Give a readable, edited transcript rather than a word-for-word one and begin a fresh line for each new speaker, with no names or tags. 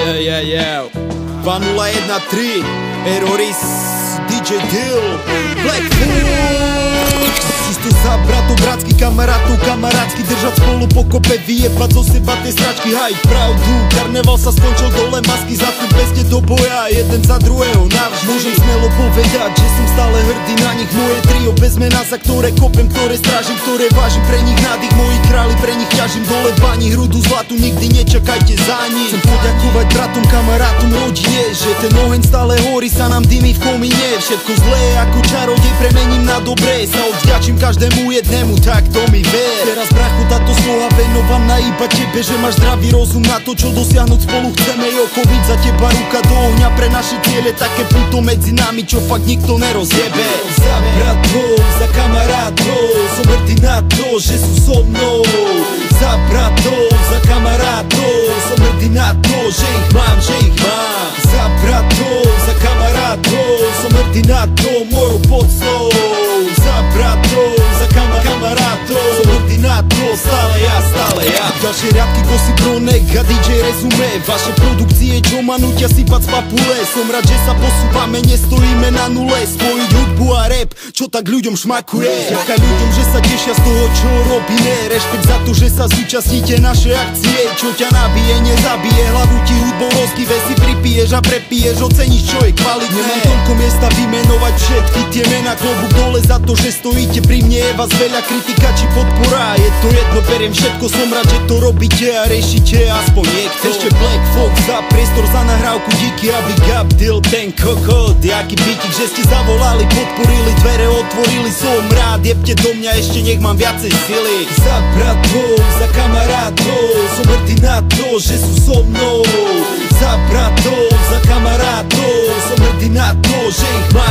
Yeah 2013 Erroris DJ Dill Black Fox. Isto za bratov, bratský kamarátov, kamarátsky držať spolu pokope, vyjebať zo seba tie sračky, hajiť pravdu. Karneval sa skončil, dole masky, za tu peste do boja, jeden za druhého navždy. Môžem smelo povedať, že som stále hrdý na nich. Moje trio bez mena, za ktoré kopem, ktoré strážim, ktoré vážim, pre nich nádych, moji králi, pre nich ťažím dole bani, hrudu zlatu, nikdy nečakajte za ním. Chcem poďakovať bratom, kamarátom, rodine, že ten oheň stále horí, sa nám dymí v komíne. Všetko zlé ako čarodej premením na dobré, sa odvďačím každému jednému, tak to mi ver. Teraz brachu táto slova venovám na iba tebe, že máš zdravý rozum na to, čo dosiahnuť spolu chceme. Joko, byť za teba ruka do ohňa pre naše ciele, také puto medzi nami, čo fakt nikto nerozjebe. Za bratov, za kamarátov, som hrdý na to, že sú so mnou. Za bratov, za kamarátov, som hrdý na to, že ich mám. Za bratov, za kamarátov, som hrdý na to, mojou poctou. Za bratov, za kamarátov, som hrdý na to, stále ja. Ďalšie riadky kosy Bronek a DJ Rezume, vaše produkcie, čo ma nutia sypať z papule. Som rád, že sa posúvame, nestojíme na nule. Spojiť hudbu a rap, čo tak ľuďom šmakuje. Ďakujem ľuďom, že sa tešia z toho, čo robíme. Rešpekt za to, že sa zúčastníte naše akcie. Čo ťa nabije, nezabije, hlavu ti hudbou rozkyve, si pripiješ a prepiješ, oceníš, čo je kvalitné. Nemám toľko miesta vymenovať všetky tie mená, klobúk dole za to, že stojíte pri mne. Je vás veľa, kritika či podpora, je to jedno, beriem všetko, som rád, že to robíte a riešite aspoň niekto. Ešte Black Fox za priestor, za nahrávku, díky a Big Up Dill, ten kokot. Jaký bytik, že ste zavolali, podporili, dvere otvorili, som rád, jebte do mňa, ešte nech mám viacej sily. Za bratov, za kamarátov, som hrdý na to, že sú so mnou. Za bratov, za kamarátov, som hrdý na to, že ich mám.